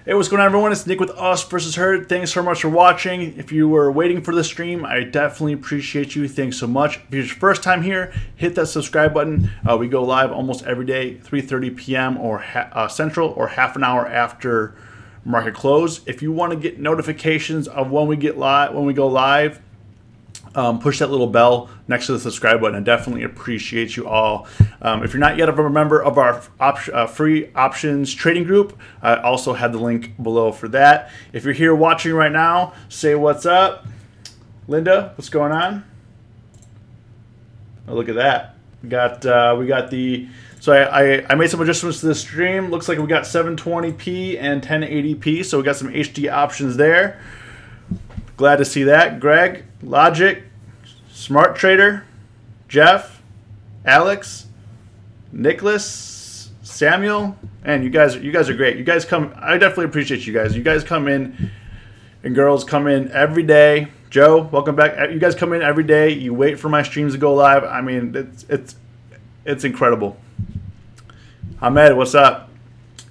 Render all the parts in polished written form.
Hey, what's going on, everyone? It's Nick with Us versus Her. Thanks so much for watching. If you were waiting for the stream, I definitely appreciate you. Thanks so much. If it's your first time here, hit that subscribe button. We go live almost every day, 3:30 p.m. or Central, or half an hour after market close. If you want to get notifications of when we get live, when we go live, push that little bell next to the subscribe button. I definitely appreciate you all. If you're not yet a member of our free options trading group, I also have the link below for that. If you're here watching right now, say what's up. Linda, what's going on? Oh, look at that. We got the. So I made some adjustments to the stream. Looks like we got 720p and 1080p. So we got some HD options there. Glad to see that. Greg, Logic, Smart Trader, Jeff, Alex, Nicholas, Samuel, and you guys are great. You guys come. I definitely appreciate you guys. You guys come in, and girls come in every day. Joe, welcome back. You guys come in every day. You wait for my streams to go live. I mean, it's incredible. Ahmed, what's up?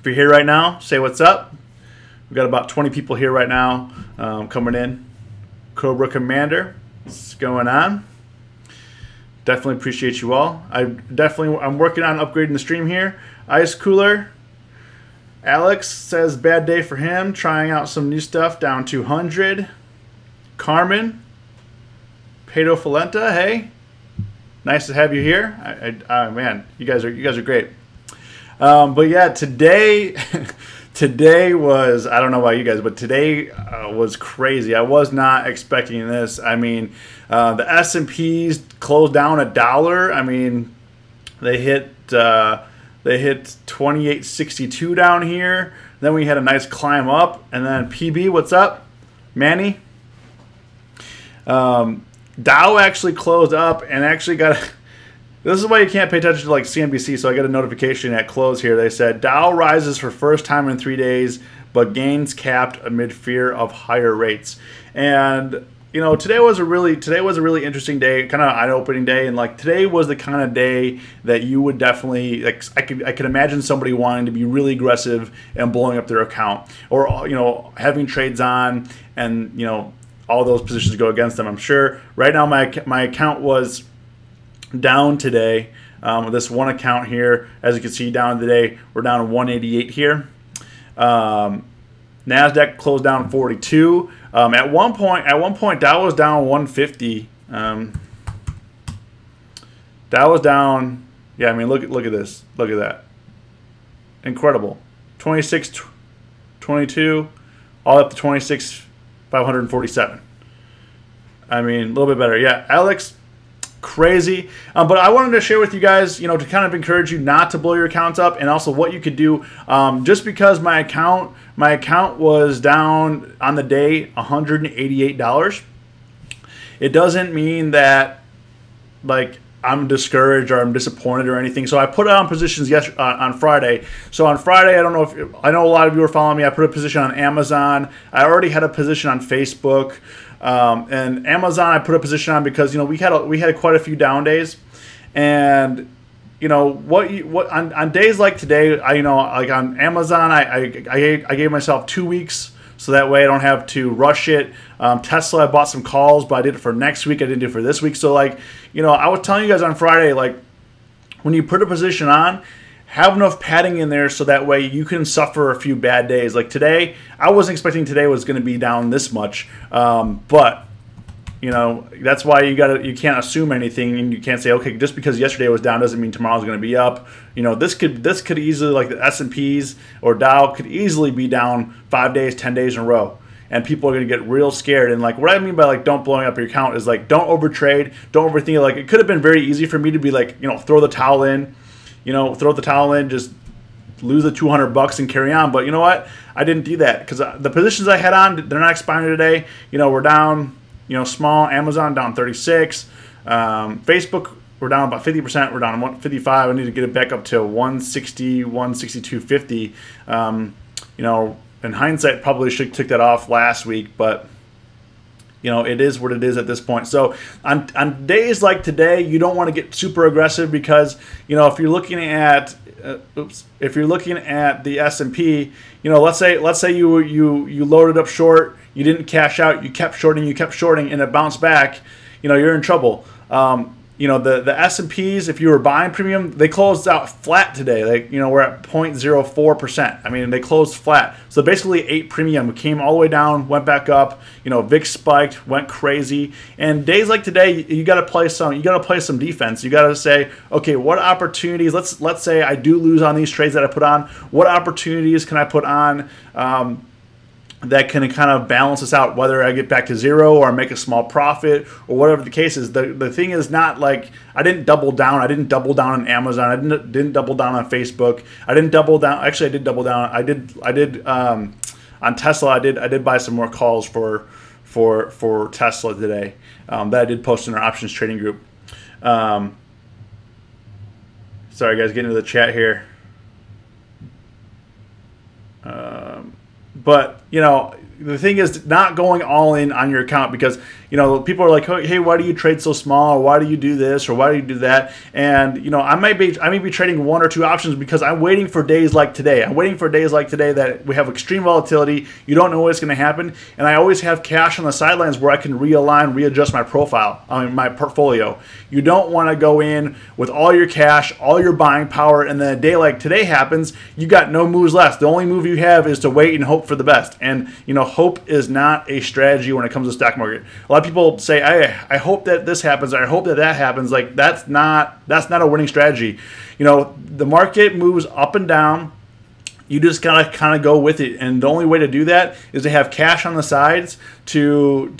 If you're here right now, say what's up. We've got about 20 people here right now coming in. Cobra Commander, what's going on? Definitely appreciate you all. I'm working on upgrading the stream here. Ice Cooler, Alex says bad day for him. Trying out some new stuff, down 200. Carmen, Pedro Falenta, hey, nice to have you here. Man, you guys are great. But yeah, today. Today was, I don't know about you guys, but today was crazy. I was not expecting this. I mean, the S&Ps closed down $1. I mean, they hit 28.62 down here. Then we had a nice climb up, and then PB, what's up, Manny? Dow actually closed up and actually got. This is why you can't pay attention to like CNBC. So I got a notification at close here. They said Dow rises for first time in 3 days, but gains capped amid fear of higher rates. And you know, today was a really interesting day, kind of eye-opening day. And like today was the kind of day that you would definitely like. I could imagine somebody wanting to be really aggressive and blowing up their account, or you know, having trades on, and you know, all those positions go against them. I'm sure right now my account was down today. This one account here, as you can see, down today, we're down to 188 here. Nasdaq closed down 42. At one point, Dow was down 150. Dow was down. Yeah, I mean, look at this. Look at that. Incredible. 26, 22, all up to 26,547. I mean, a little bit better. Yeah, Alex. Crazy. But I wanted to share with you guys, you know, to kind of encourage you not to blow your accounts up, and also what you could do. Just because my account was down on the day $188, it doesn't mean that like I'm discouraged or I'm disappointed or anything. So I put on positions on Friday. So on Friday, I don't know if I know a lot of you are following me. I put a position on Amazon. I already had a position on Facebook. And Amazon, I put a position on because you know we had quite a few down days, and you know what on days like today, you know, like on Amazon, I gave myself 2 weeks so that way I don't have to rush it. Tesla, I bought some calls, but I did it for next week. I didn't do it for this week. So like, you know, I was telling you guys on Friday, like when you put a position on, have enough padding in there so that way you can suffer a few bad days. Like today, I wasn't expecting today was going to be down this much, but you know, that's why you can't assume anything, and you can't say, okay, just because yesterday was down doesn't mean tomorrow's going to be up. You know, this could easily, like the S&Ps or Dow could easily be down 5 days, 10 days in a row. And people are going to get real scared. And like what I mean by like don't blowing up your account is like don't overtrade, don't overthink it. Like it could have been very easy for me to be like, you know, throw the towel in. You know, throw the towel in, just lose the $200 and carry on. But you know what? I didn't do that because the positions I had on, they're not expiring today. You know, we're down, you know, small. Amazon down 36. Facebook, we're down about 50%. We're down 155. I need to get it back up to 160, 162.50. You know, in hindsight, probably should have took that off last week, but you know, it is what it is at this point. So on days like today, you don't want to get super aggressive because, you know, if you're looking at oops, if you're looking at the S&P, you know, let's say you loaded up short, you didn't cash out, you kept shorting, and it bounced back, you know, you're in trouble. You know, the S&Ps, if you were buying premium, they closed out flat today. Like, you know, we're at 0.04%. I mean, they closed flat. So basically 8 premium came all the way down, went back up. You know, VIX spiked, went crazy. And days like today, you got to play some defense. You got to say, okay, what opportunities? Let's say I do lose on these trades that I put on. What opportunities can I put on? That can kind of balance us out, whether I get back to zero or make a small profit or whatever the case is. The thing is not like I didn't double down. I didn't double down on Amazon. I didn't double down on Facebook. I didn't double down. Actually, I did double down. I did on Tesla. I did buy some more calls for Tesla today that I did post in our options trading group. Sorry guys, getting into the chat here. But, you know, the thing is not going all in on your account, because, you know, people are like, hey, why do you trade so small? Or why do you do this? Or why do you do that? And, you know, I may be trading 1 or 2 options because I'm waiting for days like today. I'm waiting for days like today that we have extreme volatility. You don't know what's going to happen. And I always have cash on the sidelines where I can realign, readjust my profile, my portfolio. You don't want to go in with all your cash, all your buying power, and then a day like today happens, you got no moves left. The only move you have is to wait and hope for the best. And, you know, hope is not a strategy when it comes to the stock market. A lot of people say, I hope that this happens, or I hope that that happens. Like, that's not a winning strategy. You know, the market moves up and down. You just gotta kind of go with it, and the only way to do that is to have cash on the sides to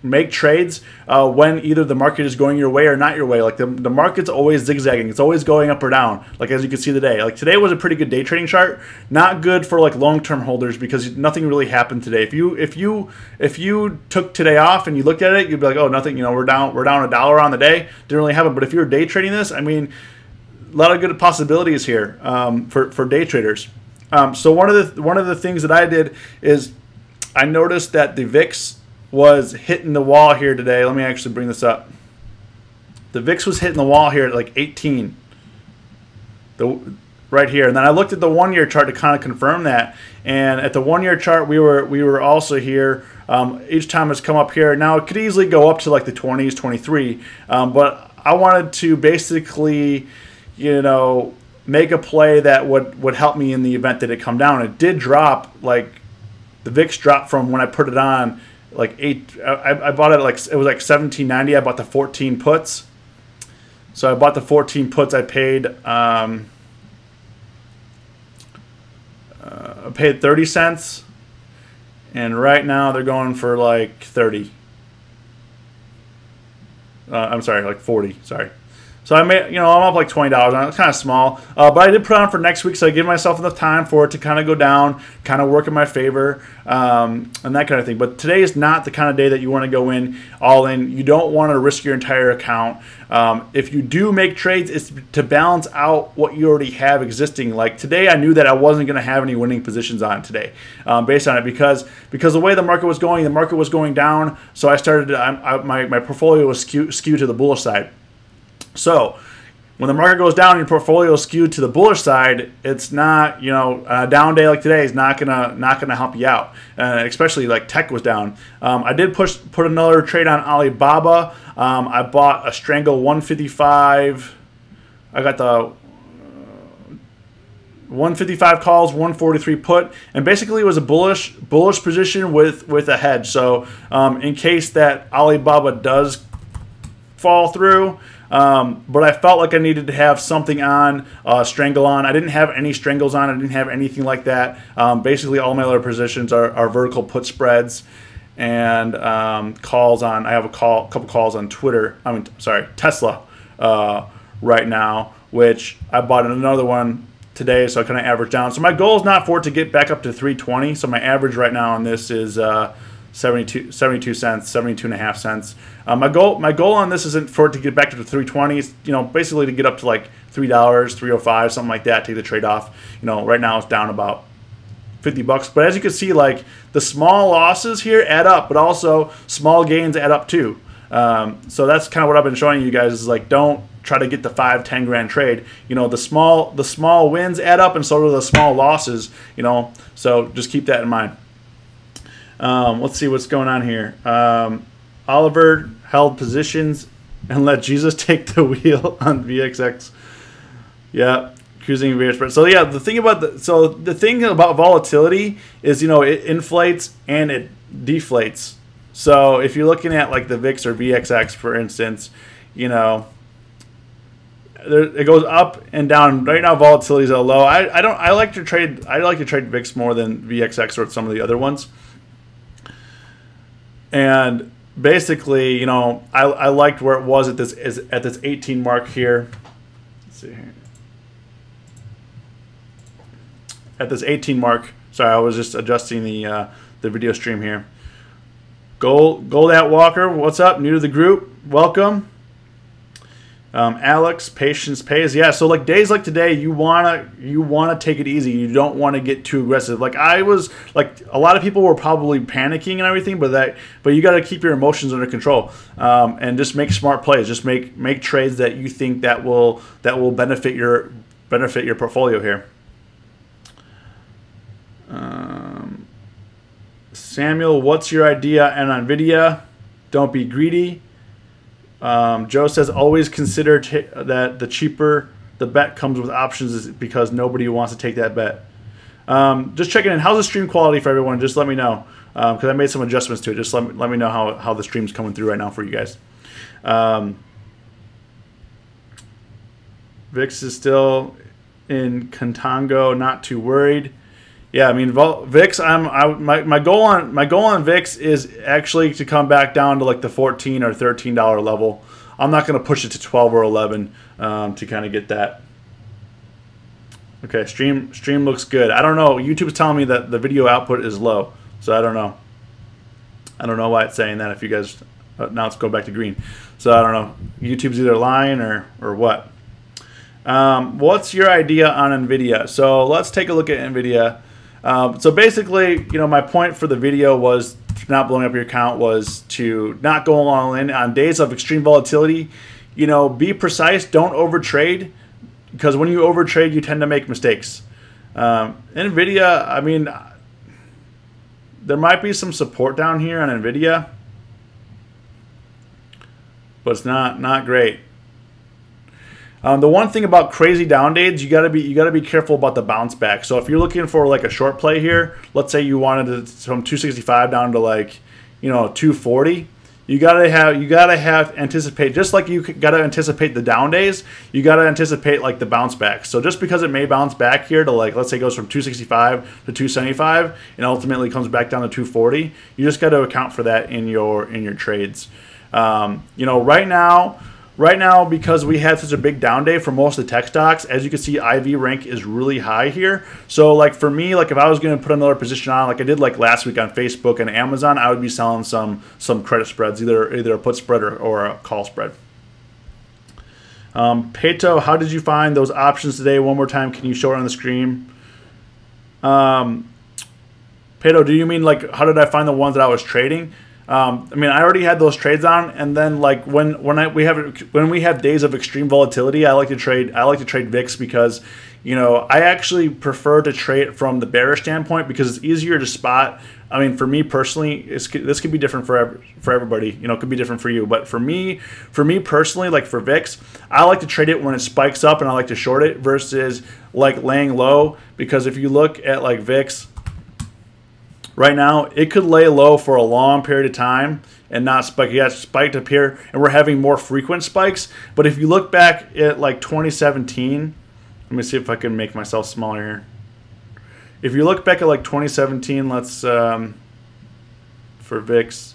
make trades when either the market is going your way or not your way. Like the market's always zigzagging. It's always going up or down, like as you can see today. Like today was a pretty good day trading chart. Not good for like long-term holders because nothing really happened today. If you took today off and you looked at it, you'd be like, oh, nothing, you know, we're down $1 on the day. Didn't really happen. But if you're day trading this, I mean, a lot of good possibilities here for day traders. So one of the things that I did is I noticed that the VIX was hitting the wall here today. Let me actually bring this up. The VIX was hitting the wall here at like 18. Right here. And then I looked at the 1-year chart to kind of confirm that. And at the 1-year chart, we were also here. Each time it's come up here. Now it could easily go up to like the 20s, 23. But I wanted to basically, you know, make a play that would help me in the event that it come down. It did drop, like the VIX dropped from when I put it on like 8. I bought it like it was like 17.90. I bought the 14 puts. So I bought the 14 puts. I paid 30 cents, and right now they're going for like 30. I'm sorry, like 40. Sorry. So I made, you know, I'm up like $20 on it. It's kind of small, but I did put it on for next week, so I give myself enough time for it to kind of go down, kind of work in my favor, and that kind of thing. But today is not the kind of day that you want to go in all in. You don't want to risk your entire account. If you do make trades, it's to balance out what you already have existing. Like today, I knew that I wasn't going to have any winning positions on today, based on it, because the way the market was going down. So I started my portfolio was skewed to the bullish side. So when the market goes down and your portfolio is skewed to the bullish side, it's not, you know, a down day like today is not gonna help you out, especially like tech was down. I did put another trade on Alibaba. I bought a strangle 155. I got the 155 calls, 143 put, and basically it was a bullish position with a hedge. So in case that Alibaba does fall through. But I felt like I needed to have something on, strangle on. I didn't have any strangles on. I didn't have anything like that. Basically, all my other positions are vertical put spreads and calls on. I have a couple calls on Tesla right now, which I bought another one today, so I kind of average down. So my goal is not for it to get back up to 320. So my average right now on this is 72 cents, 72 and a half cents. My goal on this isn't for it to get back to the 320. It's, you know, basically to get up to like $3, $3.05, something like that. Take the trade off. You know, right now it's down about $50. But as you can see, like the small losses here add up, but also small gains add up too. So that's kind of what I've been showing you guys is like don't try to get the 5-10 grand trade. You know, the small wins add up, and so do the small losses. You know, so just keep that in mind. Let's see what's going on here. Oliver held positions and let Jesus take the wheel on VXX. Yeah, cruising various spread. So yeah, the thing about the thing about volatility is, you know, it inflates and it deflates. So if you're looking at like the VIX or VXX, for instance, you know, it goes up and down. Right now, volatility is at a low. I like to trade VIX more than VXX or some of the other ones. And basically, you know, I liked where it was at this 18 mark here. Let's see here. At this 18 mark. Sorry, I was just adjusting the video stream here. Gold at Walker, what's up? New to the group, welcome. Alex, patience pays. Yeah, so like days like today, you wanna take it easy. You don't want to get too aggressive. Like I was, like a lot of people were probably panicking and everything, but you got to keep your emotions under control, and just make smart plays. Just make trades that you think that will benefit your portfolio here. Samuel, what's your idea on NVIDIA? Don't be greedy. Joe says always consider that the cheaper the bet comes with options is because nobody wants to take that bet. Just checking in. How's the stream quality for everyone? Just let me know, because I made some adjustments to it. Just let me know how the stream's coming through right now for you guys. VIX is still in Contango. Not too worried. Yeah, I mean VIX. My goal on VIX is actually to come back down to like the $14 or $13 level. I'm not going to push it to 12 or 11 to kind of get that. Okay, stream looks good. I don't know. YouTube's telling me that the video output is low, so I don't know. I don't know why it's saying that. If you guys now it's going back to green, so I don't know. YouTube's either lying or what. What's your idea on NVIDIA? So let's take a look at NVIDIA. So basically, you know, my point for the video was not blowing up your account was to not go all in on days of extreme volatility. You know, be precise. Don't overtrade, because when you overtrade, you tend to make mistakes. NVIDIA, I mean, there might be some support down here on NVIDIA, but it's not great. The one thing about crazy down days, you gotta be careful about the bounce back. So if you're looking for like a short play here, let's say you wanted it from 265 down to like, you know, 240, you gotta have anticipate, just like you gotta anticipate the down days, you gotta anticipate like the bounce back. So just because it may bounce back here to like, let's say it goes from 265 to 275 and ultimately comes back down to 240, you just got to account for that in your trades. You know, right now, because we had such a big down day for most of the tech stocks, as you can see, IV rank is really high here. So like for me, like if I was going to put another position on, like I did like last week on Facebook and Amazon, I would be selling some credit spreads, either a put spread or a call spread. Peto, how did you find those options today? One more time, can you show it on the screen? Peto, do you mean like how did I find the ones that I was trading? I mean, I already had those trades on, and then like when we have days of extreme volatility, I like to trade VIX because, you know, I actually prefer to trade from the bearish standpoint because it's easier to spot. I mean, for me personally, this could be different for everybody. You know, it could be different for you, but for me personally, like for VIX, I like to trade it when it spikes up, and I like to short it versus like laying low, because if you look at like VIX. Right now, it could lay low for a long period of time and not spike. Yeah, it spiked up here, and we're having more frequent spikes. But if you look back at like 2017, let me see if I can make myself smaller here. If you look back at like 2017, let's for VIX.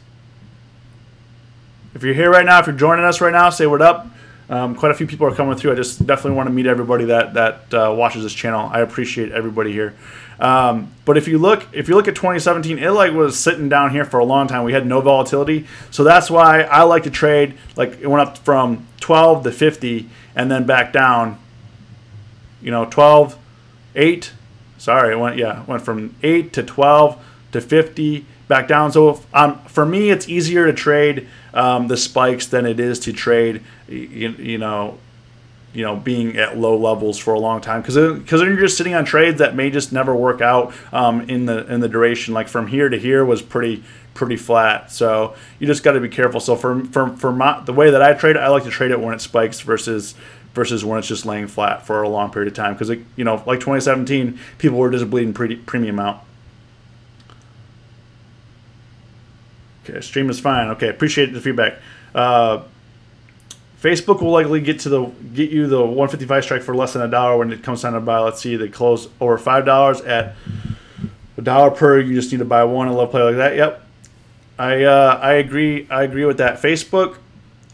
If you're here right now, if you're joining us right now, say what up. Quite a few people are coming through. I just definitely want to meet everybody that watches this channel. I appreciate everybody here. But if you look at 2017, it like was sitting down here for a long time. We had no volatility, so that's why I like to trade. Like it went up from 12 to 50 and then back down. You know, 12, 8. Sorry, it went from 8 to 12 to 50 back down. So for me, it's easier to trade the spikes than it is to trade, you know, being at low levels for a long time, because then you're just sitting on trades that may just never work out in the duration. Like from here to here was pretty flat, so you just got to be careful. So for the way that I trade, I like to trade it when it spikes versus when it's just laying flat for a long period of time, because like 2017, people were just bleeding premium out. Okay, stream is fine. Okay, appreciate the feedback. Facebook will likely get you the 155 strike for less than $1 when it comes time to buy. Let's see, they close over $5 at $1 per. You just need to buy one. I love play like that. Yep, I agree. I agree with that. Facebook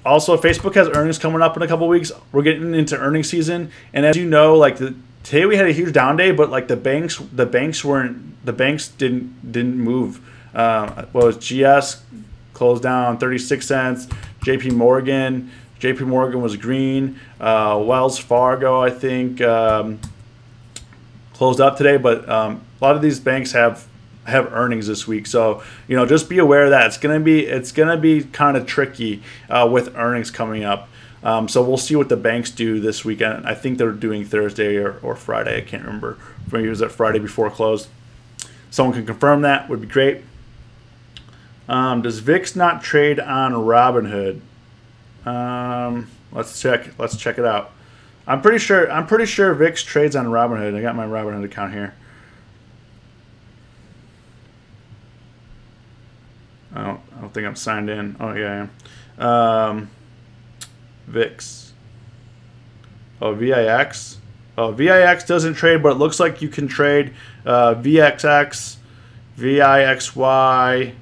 has earnings coming up in a couple weeks. We're getting into earnings season, and as you know, like today we had a huge down day, but like the banks didn't move. GS closed down 36 cents. JP Morgan was green. Wells Fargo, I think, closed up today, but a lot of these banks have earnings this week, so just be aware of that. It's gonna be kind of tricky with earnings coming up. So we'll see what the banks do this weekend. I think they're doing Thursday or Friday. I can't remember. Maybe it was at Friday before close. Someone can confirm that. Would be great. Does VIX not trade on Robinhood? Let's check it out. I'm pretty sure VIX trades on Robinhood. I got my Robinhood account here. I don't think I'm signed in. Oh yeah, I am. VIX. Oh, VIX. Oh, VIX doesn't trade, but it looks like you can trade VXX, VIXY.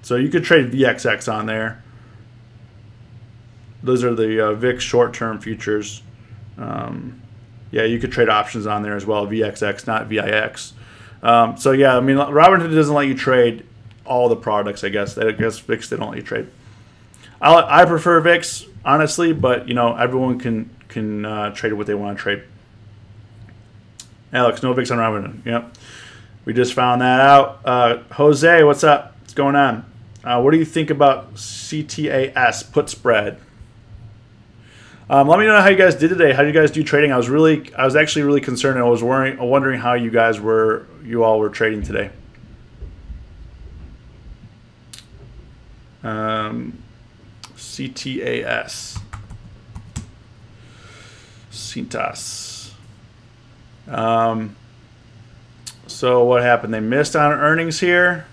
So you could trade VXX on there. Those are the VIX short-term futures. Yeah, you could trade options on there as well. VXX, not VIX. So yeah, I mean, Robinhood doesn't let you trade all the products. I guess VIX they don't let you trade. I prefer VIX honestly, but everyone can trade what they want to trade. Alex, no VIX on Robinhood. Yep, we just found that out. Jose, what's up? What's going on? What do you think about CTAS put spread? Let me know how you guys did today. How did you guys do trading? I was actually really concerned. I was wondering how you all were trading today. CTAS. CTAS. So what happened? They missed on earnings here.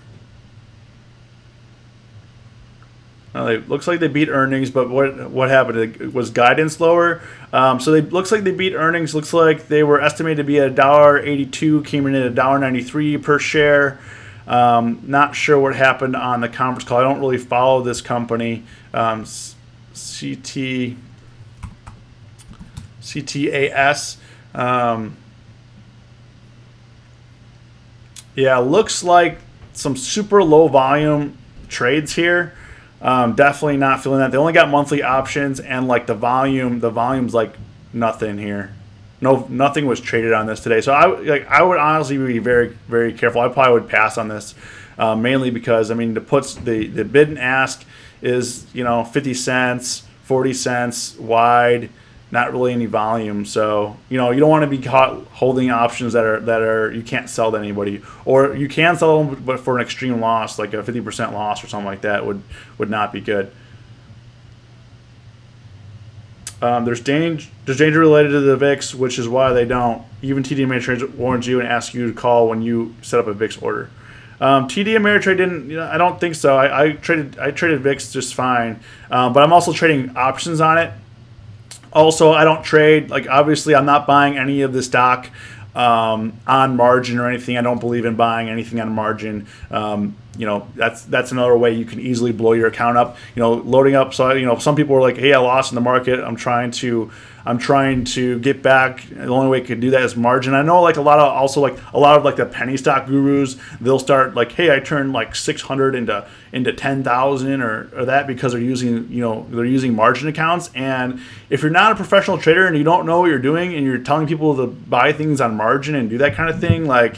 It looks like they beat earnings, but what happened? Was guidance lower? So looks like they beat earnings. Looks like they were estimated to be at $1.82, came in at $1.93 per share. Not sure what happened on the conference call. I don't really follow this company. CTAS. Yeah, looks like some super low volume trades here. Definitely not feeling that. They only got monthly options, and like the volume's like nothing here. Nothing was traded on this today. So I would honestly be very, very careful. I probably would pass on this, mainly because I mean the bid and ask is 50 cents, 40 cents wide. Not really any volume, so you don't want to be caught holding options that are you can't sell to anybody, or you can sell them, but for an extreme loss, like a 50% loss or something like that, would not be good. There's danger related to the VIX, which is why they don't. Even TD Ameritrade warns you and asks you to call when you set up a VIX order. TD Ameritrade didn't. I don't think so. I traded VIX just fine, but I'm also trading options on it. Also, I don't trade, like obviously I'm not buying any of the stock on margin or anything. I don't believe in buying anything on margin. That's another way you can easily blow your account up. Loading up. So some people are like, hey, I lost in the market. I'm trying to get back. The only way I can do that is margin. I know like a lot of the penny stock gurus, they'll start like, hey, I turned like 600 into 10,000 or that, because they're using margin accounts. And if you're not a professional trader and you don't know what you're doing and you're telling people to buy things on margin and do that kind of thing, like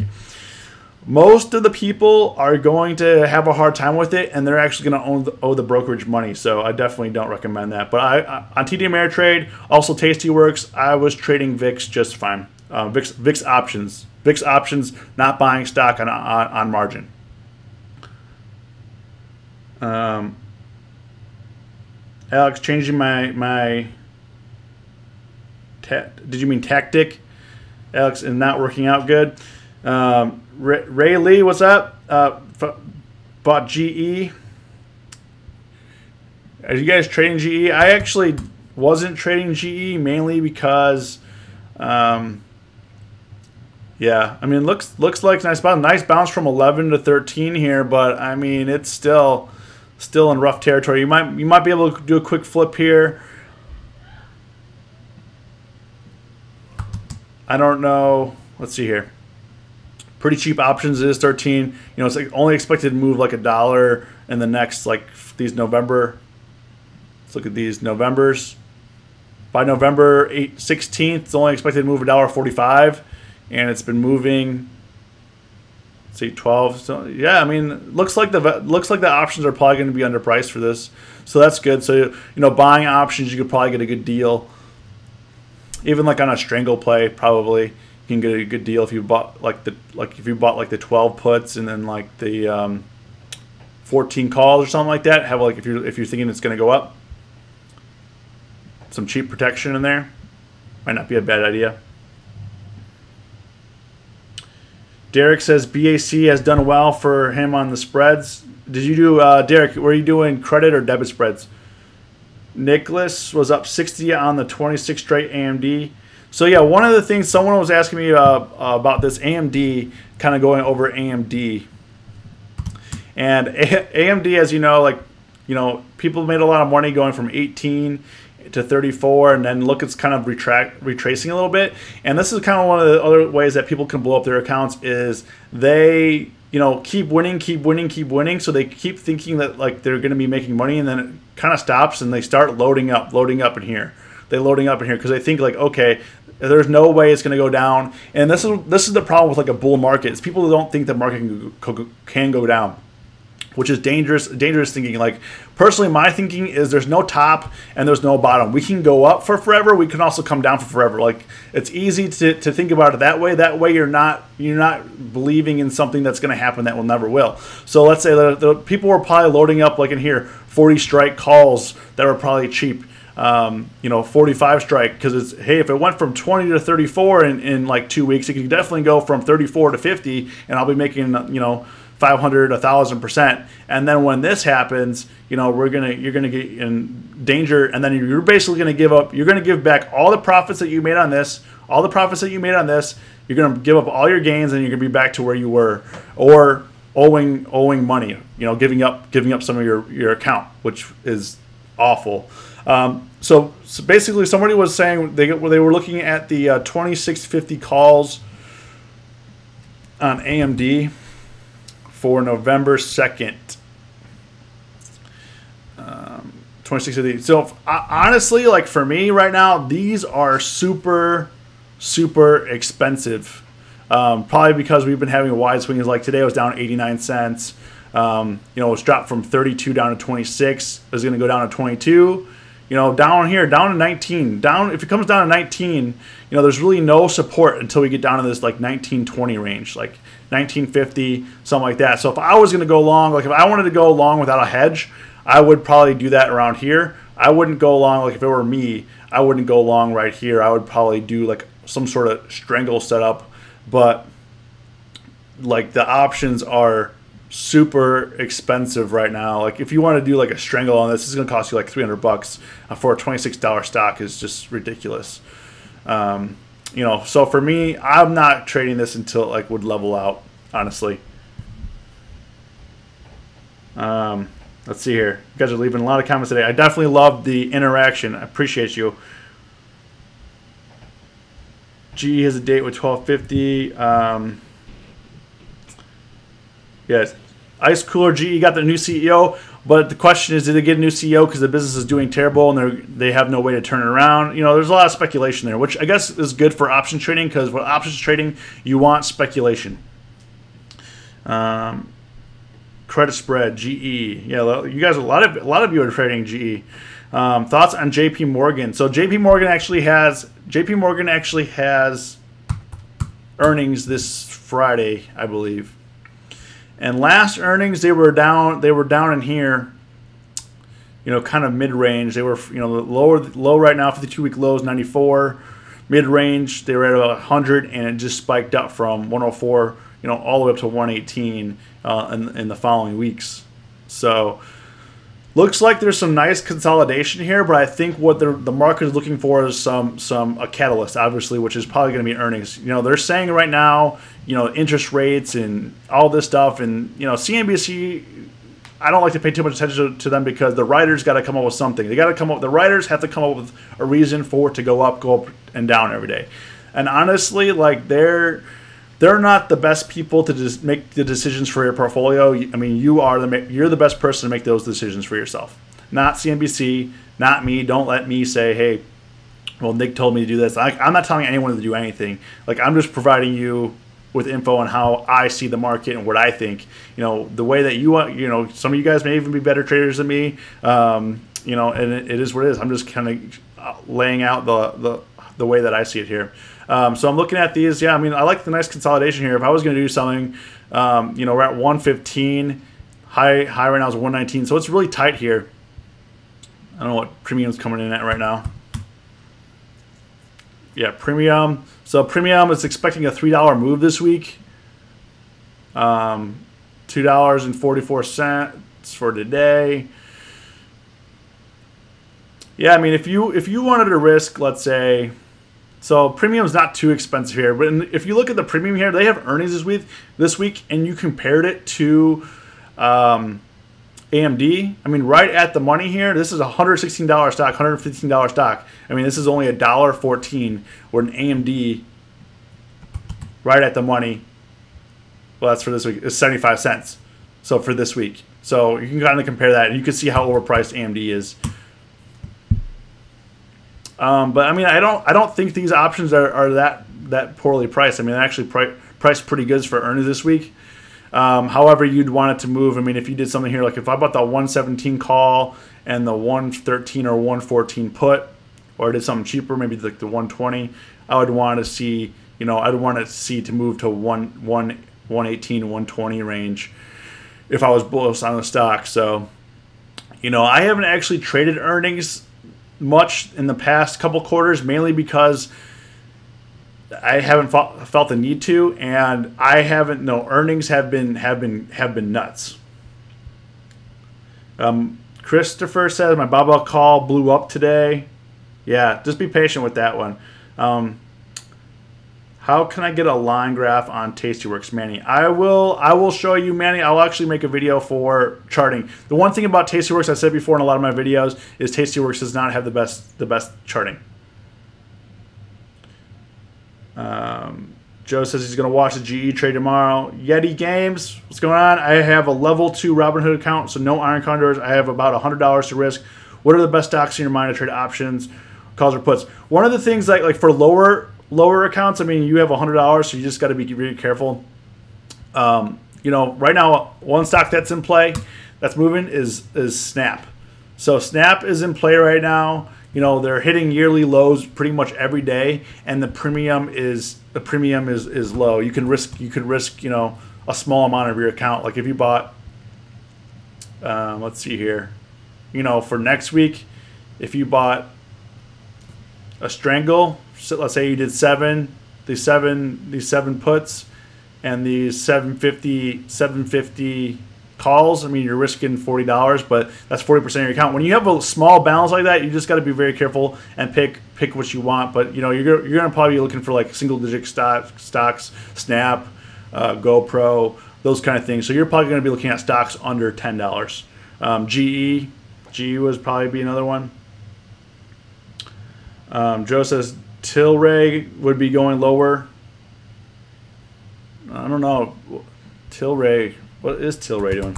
most of the people are going to have a hard time with it, and they're actually going to owe the brokerage money. So I definitely don't recommend that. But on TD Ameritrade, also Tastyworks, I was trading VIX just fine. VIX options, not buying stock on margin. Alex, changing my did you mean tactic, Alex, and not working out good? Ray Lee, what's up? Bought GE. Are you guys trading GE? I actually wasn't trading GE mainly because, yeah, I mean, looks like nice bounce from 11 to 13 here, but I mean, it's still in rough territory. You might be able to do a quick flip here. I don't know. Let's see here. Pretty cheap options is 13. You know, it's like only expected to move like $1 in the next, like, these November. Let's look at these Novembers. By November 16th, it's only expected to move $1.45, and it's been moving. Let's see, 12. So yeah, I mean, looks like the options are probably going to be underpriced for this, so that's good. So you know, buying options, you could probably get a good deal. Even like on a strangle play, probably you can get a good deal if you bought if you bought the 12 puts and then like the 14 calls or something like that. Have like if you're thinking it's going to go up, some cheap protection in there might not be a bad idea. Derek says BAC has done well for him on the spreads. Did you do, Derek, were you doing credit or debit spreads? Nicholas was up 60 on the 26 straight AMD. So yeah, one of the things someone was asking me about this AMD, kind of going over AMD. And AMD, as you know, people made a lot of money going from 18 to 34, and then look, it's kind of retracing a little bit. And this is kind of one of the other ways that people can blow up their accounts is they, you know, keep winning. So they keep thinking that like they're going to be making money, and then it kind of stops, and they start loading up in here. They're loading up in here because they think like, okay, there's no way it's going to go down. And this is the problem with like a bull market is people don't think the market can go down, which is dangerous thinking. Like personally, my thinking is there's no top and there's no bottom. We can go up for forever. We can also come down for forever. Like it's easy to think about it that way. That way you're not believing in something that's going to happen that will never will. So let's say the people were probably loading up like in here 40 strike calls that were probably cheap. 45 strike, because it's, hey, if it went from 20 to 34 in like 2 weeks, it could definitely go from 34 to 50, and I'll be making 500, 1,000%. And then when this happens, you're gonna get in danger, and then you're basically gonna give up. You're gonna give back all the profits that you made on this, You're gonna give up all your gains, and you're gonna be back to where you were, or owing money. Giving up some of your account, which is awful. So basically, somebody was saying they were looking at the 2650 calls on AMD for November 2nd. 2650. So honestly, like for me right now, these are super expensive. Probably because we've been having a wide swing. Like today, it was down 89 cents. It's dropped from 32 down to 26. It's going to go down to 22. Down here, down to 19. If it comes down to 19, there's really no support until we get down to this like 1920 range, like 1950, something like that. So if I was going to go long, like if I wanted to go long without a hedge, I would probably do that around here. I wouldn't go long, like if it were me, I wouldn't go long right here. I would probably do like some sort of strangle setup, but like the options are super expensive right now. Like if you want to do like a strangle on this, it's going to cost you like $300 for a $26 stock is just ridiculous. So for me, I'm not trading this until it like would level out, honestly. Let's see here. You guys are leaving a lot of comments today. I definitely love the interaction. I appreciate you. GE has a date with 1250. Yes. Ice Cooler GE got their new CEO, but the question is, did they get a new CEO because the business is doing terrible and they have no way to turn it around? There's a lot of speculation there, which I guess is good for options trading because with options trading, you want speculation. Credit spread, GE. Yeah, you guys, a lot of you are trading GE. Thoughts on JP Morgan? So JP Morgan actually has earnings this Friday, I believe. And last earnings they were down in here, kind of mid-range. They were, low right now, 52-week lows 94. Mid-range, they were at about 100, and it just spiked up from 104, all the way up to 118 in the following weeks. So looks like there's some nice consolidation here, but I think what the market is looking for is a catalyst, obviously, which is probably going to be earnings. They're saying right now, interest rates and all this stuff, and CNBC. I don't like to pay too much attention to them because the writers got to come up with something. The writers have to come up with a reason for it to go up and down every day. And honestly, like they're not the best people to just make the decisions for your portfolio. I mean, you're the best person to make those decisions for yourself. Not CNBC, not me. Don't let me say, hey, well, Nick told me to do this. I'm not telling anyone to do anything. Like, I'm just providing you with info on how I see the market and what I think. The way that you want, some of you guys may even be better traders than me. And it is what it is. I'm just kind of laying out the way that I see it here. So I'm looking at these. Yeah, I mean, I like the nice consolidation here. If I was going to do something, we're at 115. High right now is 119. So it's really tight here. I don't know what premium's coming in at right now. Yeah, premium. So premium is expecting a $3 move this week. $2.44 for today. Yeah, I mean, if you wanted to risk, let's say, so premium's not too expensive here, but if you look at the premium here, they have earnings this week, and you compared it to AMD. I mean, right at the money here, this is a $116 stock, $115 stock. I mean, this is only $1.14, where an AMD, right at the money, well, that's for this week, is 75 cents. So for this week. So you can kind of compare that, and you can see how overpriced AMD is. But I mean, I don't think these options are that poorly priced. I mean, they're actually priced pretty good for earnings this week. However, you'd want it to move. I mean, if you did something here, like if I bought the 117 call and the 113 or 114 put, or I did something cheaper, maybe like the 120, I would want to see, I'd want to see to move to 118, 120 range if I was bullish on the stock. So, I haven't actually traded earnings much in the past couple quarters, mainly because I haven't felt the need to, and I haven't. No, earnings have been nuts. Christopher says my Baba call blew up today. Yeah, just be patient with that one. How can I get a line graph on Tastyworks, Manny? I will show you, Manny. I'll actually make a video for charting. The one thing about Tastyworks, I said before in a lot of my videos, is Tastyworks does not have the best charting. Joe says he's going to watch the GE trade tomorrow. Yeti Games, what's going on? I have a level 2 Robinhood account, so no iron condors. I have about $100 to risk. What are the best stocks in your mind to trade options, calls, or puts? One of the things like for lower accounts, I mean, you have $100, so you just got to be really careful. Right now, one stock that's in play, that's moving, is Snap. So Snap is in play right now. They're hitting yearly lows pretty much every day, and the premium is low. You could risk a small amount of your account. Like if you bought, let's see here, for next week, if you bought a strangle, so let's say you did these seven puts and these 750 calls. I mean, you're risking $40, but that's 40% of your account. When you have a small balance like that, you just got to be very careful and pick what you want. But you're gonna probably be looking for like single-digit stocks, Snap, GoPro, those kind of things. So you're probably going to be looking at stocks under $10. GE would probably be another one. Joe says Tilray would be going lower. I don't know. Tilray. What is Tilray doing?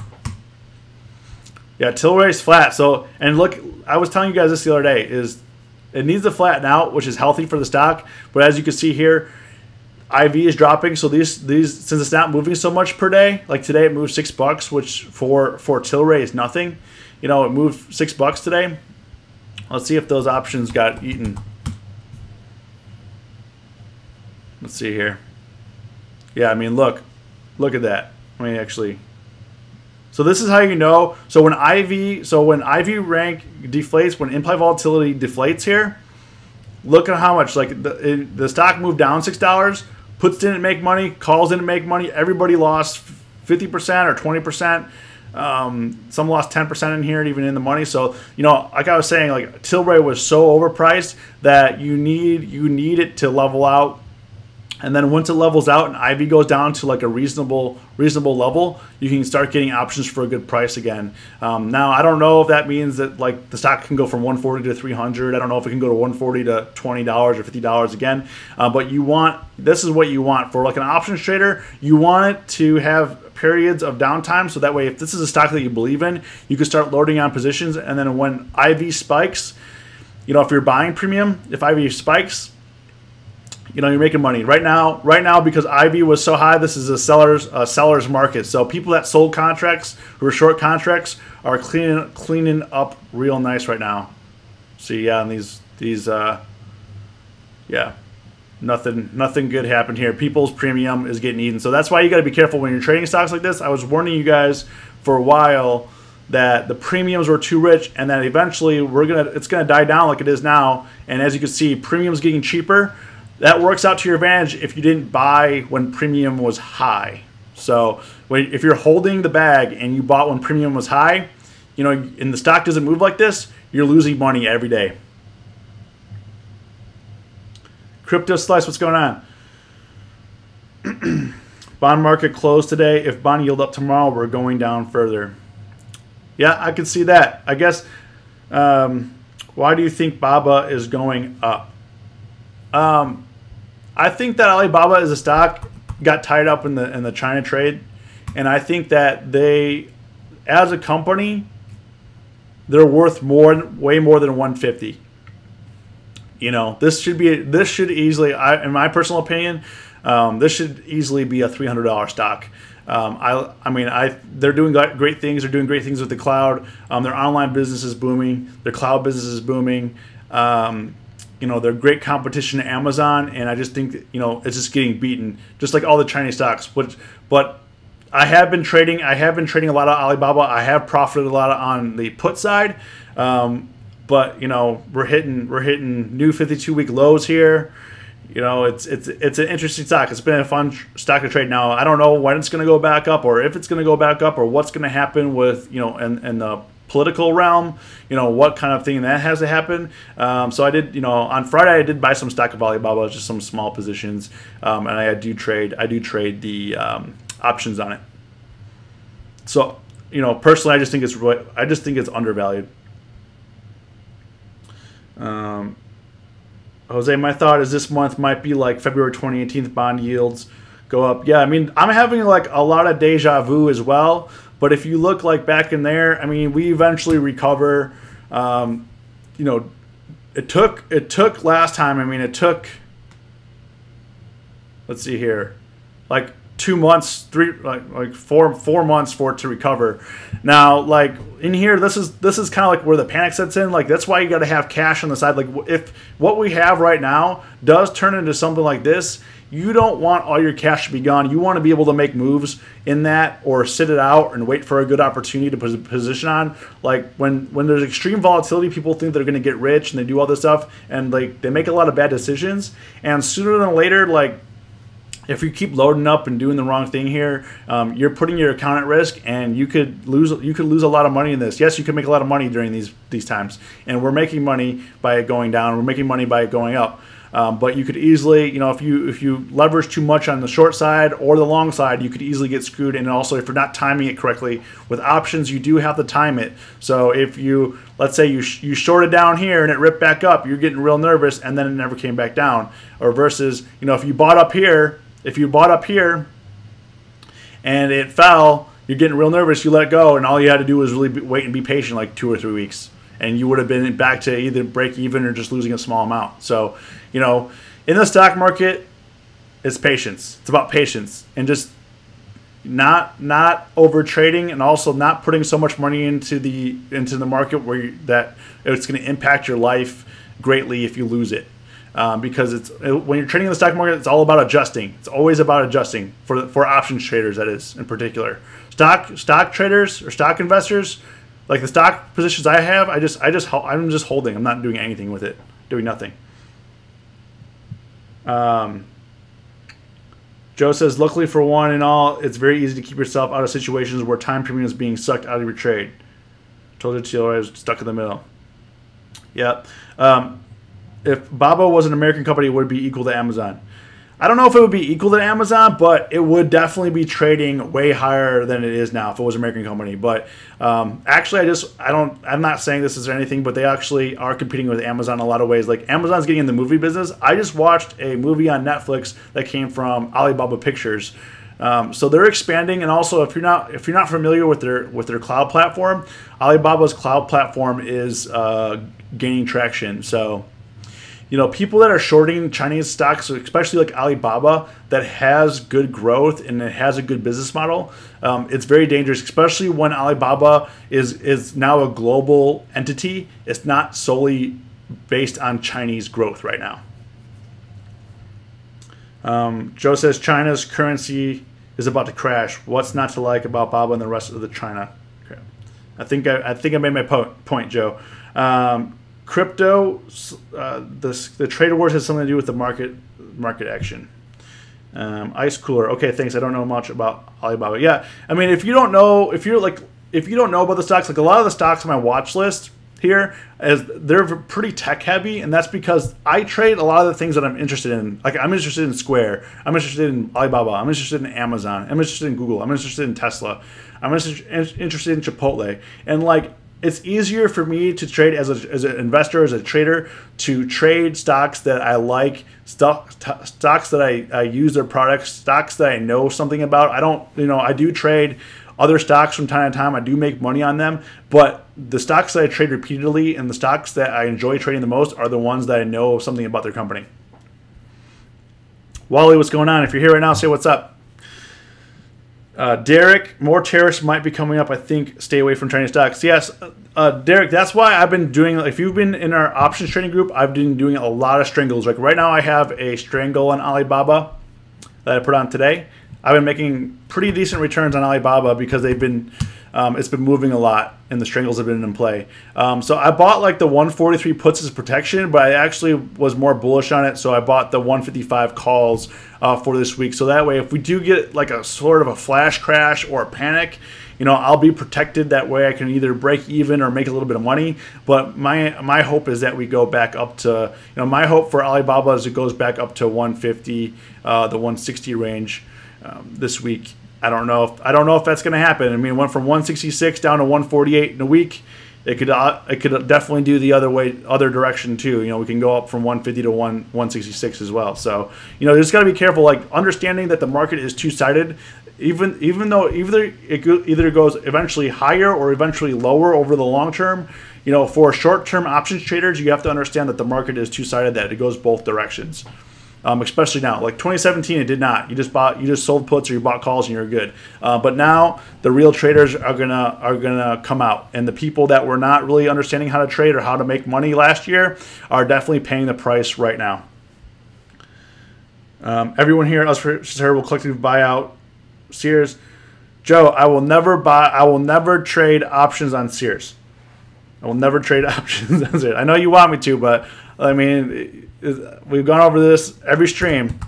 Yeah, Tilray's flat. So, and look, I was telling you guys this the other day, is it needs to flatten out, which is healthy for the stock. But as you can see here, IV is dropping, so these since it's not moving so much per day, like today it moved $6, which for Tilray is nothing. You know, it moved $6 today. Let's see if those options got eaten. Let's see here. Yeah, I mean, look at that. Let me actually. So this is how you know. So when IV rank deflates, when implied volatility deflates here, look at how much. Like the stock moved down $6. Puts didn't make money. Calls didn't make money. Everybody lost 50% or 20%. Some lost 10% in here, even in the money. So, you know, like I was saying, like Tilray was so overpriced that you need it to level out. And then once it levels out and IV goes down to like a reasonable level, you can start getting options for a good price again. Now, I don't know if that means that like the stock can go from 140 to 300. I don't know if it can go to 140 to $20 or $50 again. But this is what you want for like an options trader. You want it to have periods of downtime, so that way if this is a stock that you believe in, you can start loading on positions. And then when IV spikes, you know, if you're buying premium, if IV spikes, you know, you're making money right now because IV was so high. This is a seller's market. So people that sold contracts, who are short contracts, are cleaning up real nice right now. See, yeah, and these yeah, nothing good happened here. People's premium is getting eaten. So that's why you got to be careful when you're trading stocks like this. I was warning you guys for a while that the premiums were too rich, and that eventually it's gonna die down like it is now. And as you can see, premiums getting cheaper. That works out to your advantage if you didn't buy when premium was high. So if you're holding the bag and you bought when premium was high, you know, and the stock doesn't move like this, you're losing money every day. Crypto Slice, what's going on? Bond market closed today. If bond yield up tomorrow, we're going down further. Yeah, I can see that. I guess, why do you think BABA is going up? I think that Alibaba as a stock got tied up in the China trade, and I think that they, as a company, they're worth way more than 150. You know, this should easily, in my personal opinion, this should easily be a $300 stock. I mean, they're doing great things. They're doing great things with the cloud. Their online business is booming. Their cloud business is booming. You know, they're great competition to Amazon, and I just think that, you know, it's just getting beaten, just like all the Chinese stocks. But I have been trading a lot of Alibaba. I have profited a lot on the put side. But you know, we're hitting new 52-week lows here. You know, it's an interesting stock. It's been a fun stock to trade. Now, I don't know when it's going to go back up, or if it's going to go back up, or what's going to happen with, you know, in the political realm, you know, what kind of thing that has to happen. So I did, you know, on Friday I did buy some stock of Alibaba, just some small positions, and I do trade the options on it. So, you know, personally, I just think it's undervalued. Jose, my thought is this month might be like February 2018 bond yields go up. Yeah, I mean, I'm having like a lot of deja vu as well. But if you look like back in there, I mean, we eventually recover. You know, it took last time. I mean, it took, let's see here, like 2 months, like four months for it to recover. Now, like in here, this is kind of like where the panic sets in. Like that's why you got to have cash on the side. Like if what we have right now does turn into something like this, you don't want all your cash to be gone. You want to be able to make moves in that, or sit it out and wait for a good opportunity to position on. Like when there's extreme volatility, people think they're going to get rich and they do all this stuff, and like they make a lot of bad decisions. And sooner than later, like if you keep loading up and doing the wrong thing here, you're putting your account at risk, and you could lose a lot of money in this. Yes, you can make a lot of money during these times, and we're making money by it going down. We're making money by it going up. But you could easily, you know, if you leverage too much on the short side or the long side, you could easily get screwed. And also, if you're not timing it correctly with options, you do have to time it. So if you, let's say you shorted down here and it ripped back up, you're getting real nervous, and then it never came back down. Or versus, you know, if you bought up here and it fell, you're getting real nervous, you let it go, and all you had to do was really wait and be patient, like 2 or 3 weeks. And you would have been back to either break even or just losing a small amount. So, you know, in the stock market, It's patience. It's about patience and just not over trading, and also not putting so much money into the market that it's going to impact your life greatly if you lose it. Because when you're trading in the stock market, it's all about adjusting. It's always about adjusting for options traders, that is, in particular. Stock traders or stock investors, like the stock positions I have, I'm just holding. I'm not doing anything with it, doing nothing. Joe says, luckily for one and all, it's very easy to keep yourself out of situations where time premium is being sucked out of your trade. Told you to, I was stuck in the middle. Yep. If Baba was an American company, it would be equal to Amazon. I don't know if it would be equal to Amazon, but it would definitely be trading way higher than it is now if it was an American company. But actually, I'm not saying this is anything, but they actually are competing with Amazon in a lot of ways. Like, Amazon's getting in the movie business. I just watched a movie on Netflix that came from Alibaba Pictures. So they're expanding, and also if you're not familiar with their cloud platform, Alibaba's cloud platform is gaining traction. So, people that are shorting Chinese stocks, especially like Alibaba, that has good growth and it has a good business model, it's very dangerous, especially when Alibaba is now a global entity. It's not solely based on Chinese growth right now. Joe says China's currency is about to crash. What's not to like about Baba and the rest of the China? Okay. I think I made my point, Joe. Crypto, the trade wars has something to do with the market action. Ice cooler. Okay, thanks. I don't know much about Alibaba. Yeah, I mean, if you don't know about the stocks, like a lot of the stocks on my watch list here, they're pretty tech heavy, and that's because I trade a lot of the things that I'm interested in. Like, I'm interested in Square, I'm interested in Alibaba, I'm interested in Amazon, I'm interested in Google, I'm interested in Tesla, I'm interested in Chipotle, and like, it's easier for me to trade as an investor, as a trader, to trade stocks that I like, stocks that I use their products, stocks that I know something about. I do trade other stocks from time to time. I do make money on them, but the stocks that I trade repeatedly and the stocks that I enjoy trading the most are the ones that I know something about their company. Wally, what's going on? If you're here right now, say what's up. Derek, more tariffs might be coming up. I think stay away from Chinese stocks. Yes, Derek, that's why I've been doing, if you've been in our options trading group, I've been doing a lot of strangles. Like right now I have a strangle on Alibaba that I put on today. I've been making pretty decent returns on Alibaba because they've been, it's been moving a lot and the strangles have been in play. So I bought like the 143 puts as protection, but I actually was more bullish on it. So I bought the 155 calls for this week. So that way, if we do get like a sort of a flash crash or a panic, I'll be protected. That way I can either break even or make a little bit of money. But my hope is that we go back up to, my hope for Alibaba is it goes back up to 150, the 160 range this week. I don't know if that's going to happen. I mean, it went from 166 down to 148 in a week. It could definitely do the other direction too. We can go up from 150 to 166 as well. So there's got to be careful. Like understanding that the market is two-sided. Even though it either goes eventually higher or eventually lower over the long term. For short-term options traders, you have to understand that the market is two-sided. That it goes both directions. Especially now, like 2017, it did not. You just sold puts or you bought calls and you're good. But now the real traders are gonna come out, and the people that were not really understanding how to trade or how to make money last year are definitely paying the price right now. Everyone here at Us for Terrible Collective Buyout, Sears, Joe, I will never trade options on Sears. I will never trade options on Sears. I know you want me to, but I mean. We've gone over this every stream.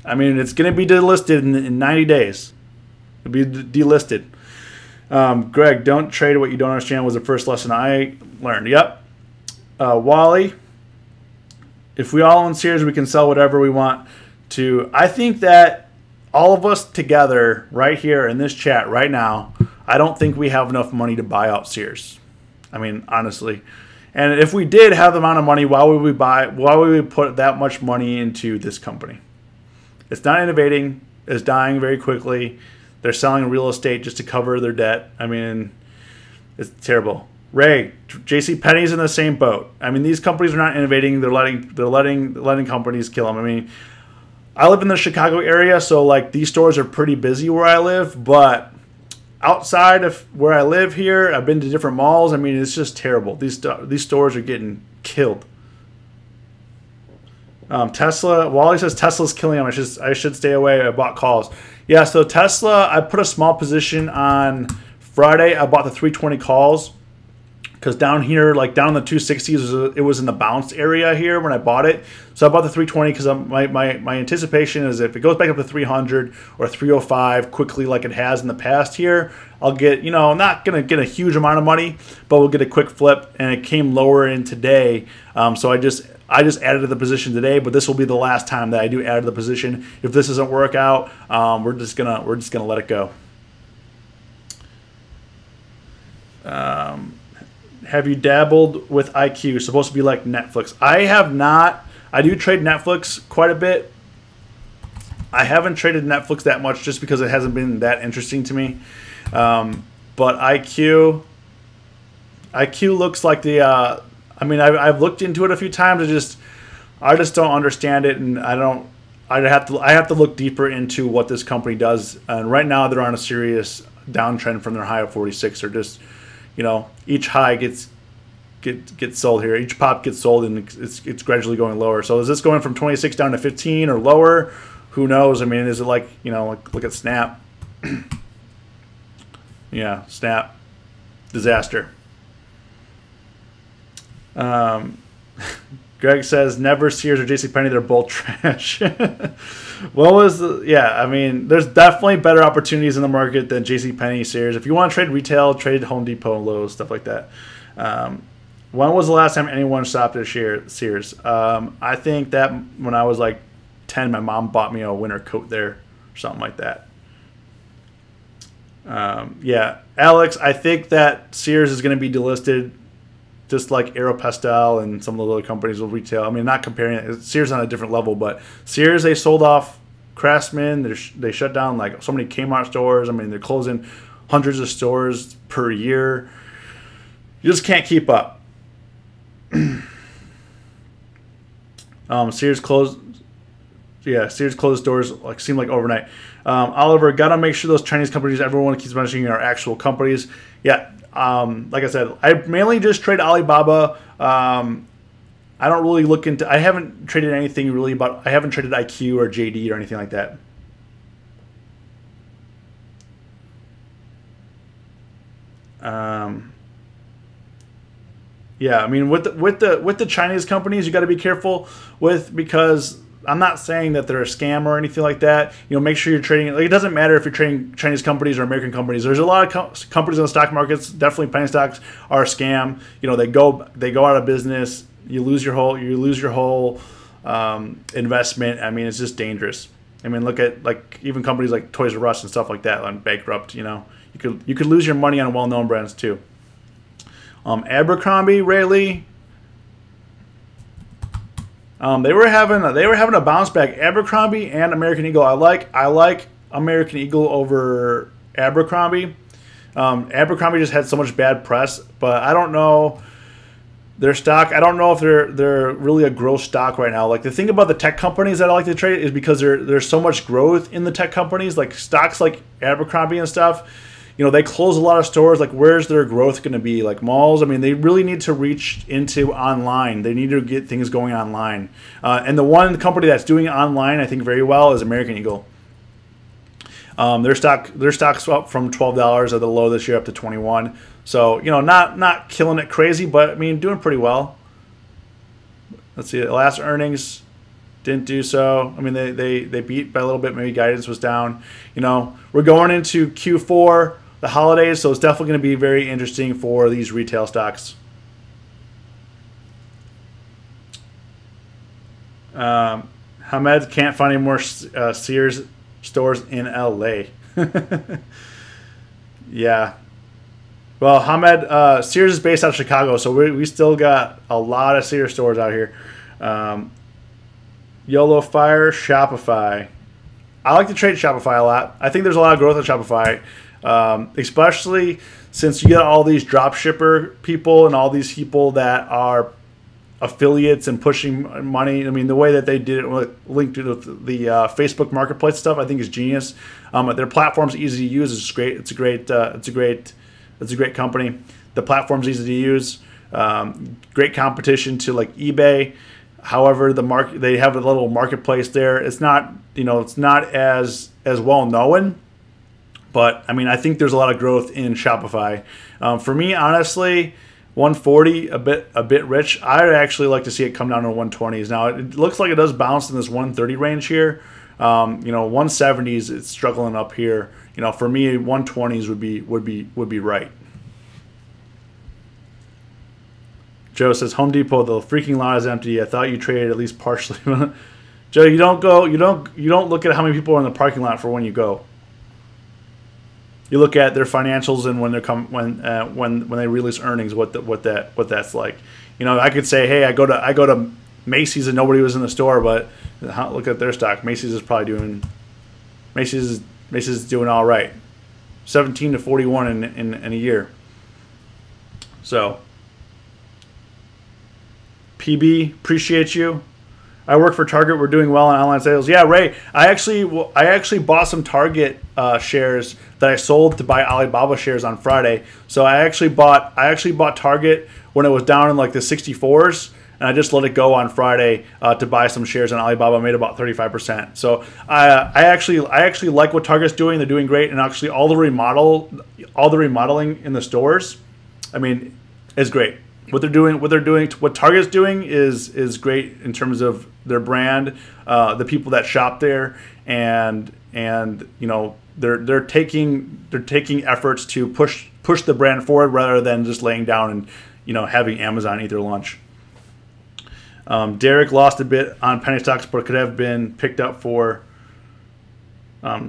I mean, it's going to be delisted in 90 days. It'll be delisted. Greg, don't trade what you don't understand was the first lesson I learned. Yep. Wally, if we all own Sears, we can sell whatever we want to. I think that all of us together right here in this chat right now, I don't think we have enough money to buy out Sears. I mean, honestly. And if we did have the amount of money, why would we put that much money into this company? It's not innovating. It's dying very quickly. They're selling real estate just to cover their debt. I mean, it's terrible. Ray, JCPenney's in the same boat. I mean, these companies are not innovating. They're letting companies kill them. I mean, I live in the Chicago area, so like these stores are pretty busy where I live, but outside of where I live here, I've been to different malls. I mean, it's just terrible. These stores are getting killed. Tesla, Wally says Tesla's killing them. I should stay away. I bought calls. Yeah, so Tesla, I put a small position on Friday. I bought the 320 calls because down here, like down in the 260s, it was in the bounce area here when I bought it. So I bought the 320 because my anticipation is if it goes back up to 300 or 305 quickly like it has in the past here, I'll get, not going to get a huge amount of money, but we'll get a quick flip. And it came lower in today. So I just added to the position today, but this will be the last time that I do add to the position. If this doesn't work out, we're just gonna let it go. Have you dabbled with IQ? It's supposed to be like Netflix. I have not. I do trade Netflix quite a bit. I haven't traded Netflix that much just because it hasn't been that interesting to me. But IQ looks like the. I mean, I've looked into it a few times. I just don't understand it, and I have to look deeper into what this company does. And right now, they're on a serious downtrend from their high of 46. They're just, each high gets sold here. Each pop gets sold, and it's gradually going lower. So is this going from 26 down to 15 or lower? Who knows? I mean, is it like look at Snap? Yeah, Snap, disaster. Greg says never Sears or JCPenney. They're both trash. I mean, there's definitely better opportunities in the market than JCPenney, Sears. If you want to trade retail, trade Home Depot, Lowe's, stuff like that. When was the last time anyone shopped at Sears? I think that when I was like 10, my mom bought me a winter coat there or something like that. Yeah, Alex, I think that Sears is going to be delisted just like Aeropostale and some of the other companies will retail. I mean, not comparing it. Sears on a different level, but Sears, they sold off Craftsman. They shut down like so many Kmart stores. I mean, they're closing hundreds of stores per year. You just can't keep up. Sears closed. Yeah, Sears closed doors seemed like overnight. Oliver, gotta make sure those Chinese companies everyone keeps mentioning are actual companies. Yeah. Like I said, I mainly just trade Alibaba. I don't really look into. I haven't traded anything really I haven't traded IQ or JD or anything like that. Yeah, I mean, with the Chinese companies, you got to be careful with, because I'm not saying that they're a scam or anything like that. Make sure you're trading. Like, it doesn't matter if you're trading Chinese companies or American companies. There's a lot of companies on the stock markets. Definitely, penny stocks are a scam. They go out of business. You lose your whole investment. I mean, it's just dangerous. I mean, look at even companies like Toys R Us and stuff like that on bankrupt. You could lose your money on well-known brands too. Abercrombie, Rayleigh. They were having a bounce back. Abercrombie and American Eagle. I like American Eagle over Abercrombie. Abercrombie just had so much bad press, but I don't know their stock. I don't know if they're really a growth stock right now. Like, the thing about the tech companies that I like to trade is because there's so much growth in the tech companies, like stocks like Abercrombie and stuff. They close a lot of stores. Like, where's their growth going to be? Like malls. I mean, they really need to reach into online. They need to get things going online. And the one company that's doing it online, I think, very well is American Eagle. Their stock's up from $12 at the low this year up to $21. So not killing it crazy, but I mean, doing pretty well. Let's see. The last earnings didn't do so. I mean, they beat by a little bit. Maybe guidance was down. We're going into Q4. The holidays, so it's definitely going to be very interesting for these retail stocks. Hamed can't find any more Sears stores in LA. Yeah. Well, Hamed, Sears is based out of Chicago, so we still got a lot of Sears stores out here. YOLO Fire, Shopify. I like to trade Shopify a lot. I think there's a lot of growth in Shopify. Especially since you get all these drop shipper people and all these people that are affiliates and pushing money. I mean, the way that they did it, linked to the Facebook Marketplace stuff, I think is genius. Their platform's easy to use. It's great. It's a great company. The platform's easy to use. Great competition to like eBay. However, they have a little marketplace there. It's not, it's not as well known, but I mean, I think there's a lot of growth in Shopify. For me, honestly, 140 a bit rich. I'd actually like to see it come down to 120s. Now it looks like it does bounce in this 130 range here. 170s it's struggling up here. For me, 120s would be right. Joe says Home Depot, the freaking lot is empty. I thought you traded at least partially. Joe, you don't look at how many people are in the parking lot for when you go. You look at their financials and when they release earnings, what that's like. I could say, hey, I go to Macy's and nobody was in the store, but look at their stock. Macy's is doing all right, 17 to 41 in a year. So, PB, appreciate you. I work for Target. We're doing well in online sales. Yeah, Ray. I actually bought some Target shares that I sold to buy Alibaba shares on Friday. So I actually bought Target when it was down in like the 64s, and I just let it go on Friday to buy some shares in Alibaba. I made about 35%. So I actually like what Target's doing. They're doing great, and actually all the remodeling in the stores, I mean, is great. What Target's doing is great in terms of their brand, the people that shop there, and they're taking efforts to push the brand forward rather than just laying down and having Amazon eat their lunch. Derek lost a bit on penny stocks, but could have been picked up for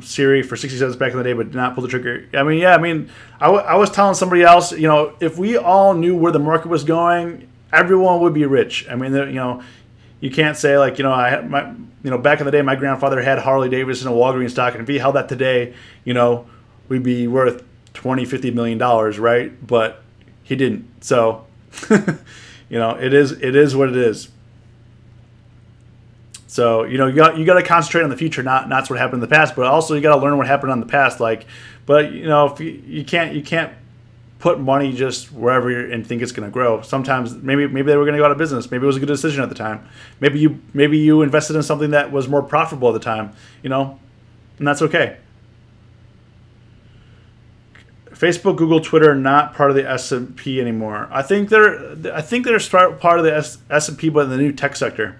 Siri for 60 cents back in the day, but did not pull the trigger. I mean, I was telling somebody else, if we all knew where the market was going, everyone would be rich. I mean, you can't say like, I had back in the day, my grandfather had Harley Davidson and Walgreens stock, and if he held that today, we'd be worth $20-50 million, right? But he didn't. So, it is what it is. So you got to concentrate on the future, not what happened in the past, but also you got to learn what happened on the past. But if you can't put money just wherever and think it's going to grow. Sometimes maybe they were going to go out of business. Maybe it was a good decision at the time. Maybe you invested in something that was more profitable at the time. And that's okay. Facebook, Google, Twitter, not part of the S&P anymore. I think they're part of the S&P, but in the new tech sector.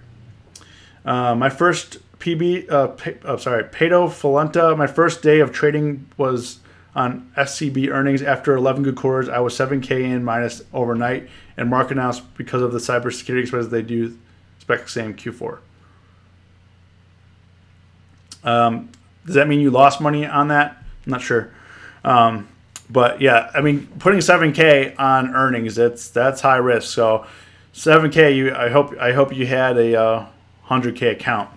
My first Pato Falenta. My first day of trading was on SCB earnings. After 11 good quarters, I was 7K in minus overnight, and market announced because of the cybersecurity expenses they do expect the same Q4. Does that mean you lost money on that? I'm not sure. But yeah, I mean, putting 7K on earnings, that's high risk. So 7K, I hope you had a 100K account.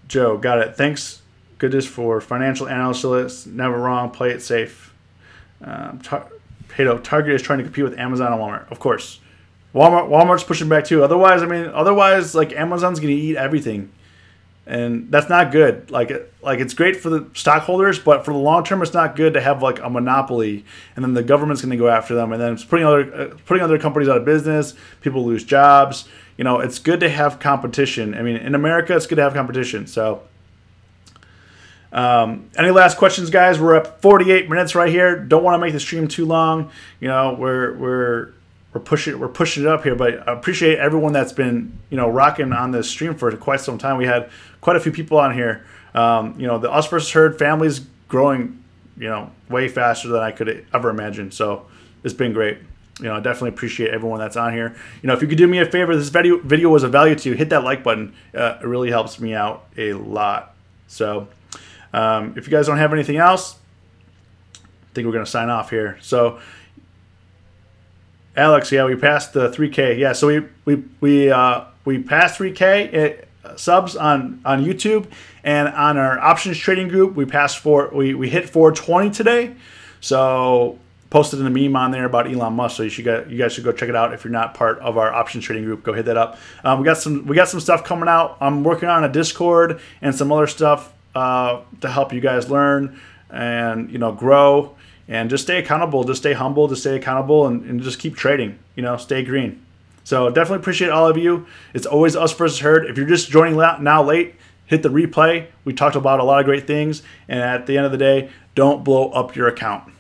Joe, got it. Thanks, goodness, for financial analysts. Never wrong. Play it safe. Target is trying to compete with Amazon and Walmart. Of course, Walmart's pushing back too. Otherwise, like Amazon's going to eat everything, and that's not good. Like it's great for the stockholders, but for the long term, it's not good to have like a monopoly, and then the government's going to go after them, and then it's putting other companies out of business. People lose jobs. It's good to have competition. I mean, in America, it's good to have competition. So, any last questions, guys? We're at 48 minutes right here. Don't want to make the stream too long. We're pushing it up here, but I appreciate everyone that's been rocking on this stream for quite some time. We had quite a few people on here. The Us versus Herd family is growing, way faster than I could ever imagine. So it's been great. I definitely appreciate everyone that's on here. If you could do me a favor, this video was of value to you, hit that like button. It really helps me out a lot. So if you guys don't have anything else, I think we're going to sign off here. So Alex, yeah, we passed the 3K. Yeah, so we passed 3K subs on YouTube, and on our options trading group, we hit 420 today. So posted in a meme on there about Elon Musk, so you guys should go check it out. If you're not part of our options trading group, go hit that up. We got some stuff coming out. I'm working on a Discord and some other stuff to help you guys learn and grow and just stay accountable, just stay humble, just stay accountable, and just keep trading. Stay green. So definitely appreciate all of you. It's always us versus herd. If you're just joining now late, hit the replay. We talked about a lot of great things, and at the end of the day, don't blow up your account.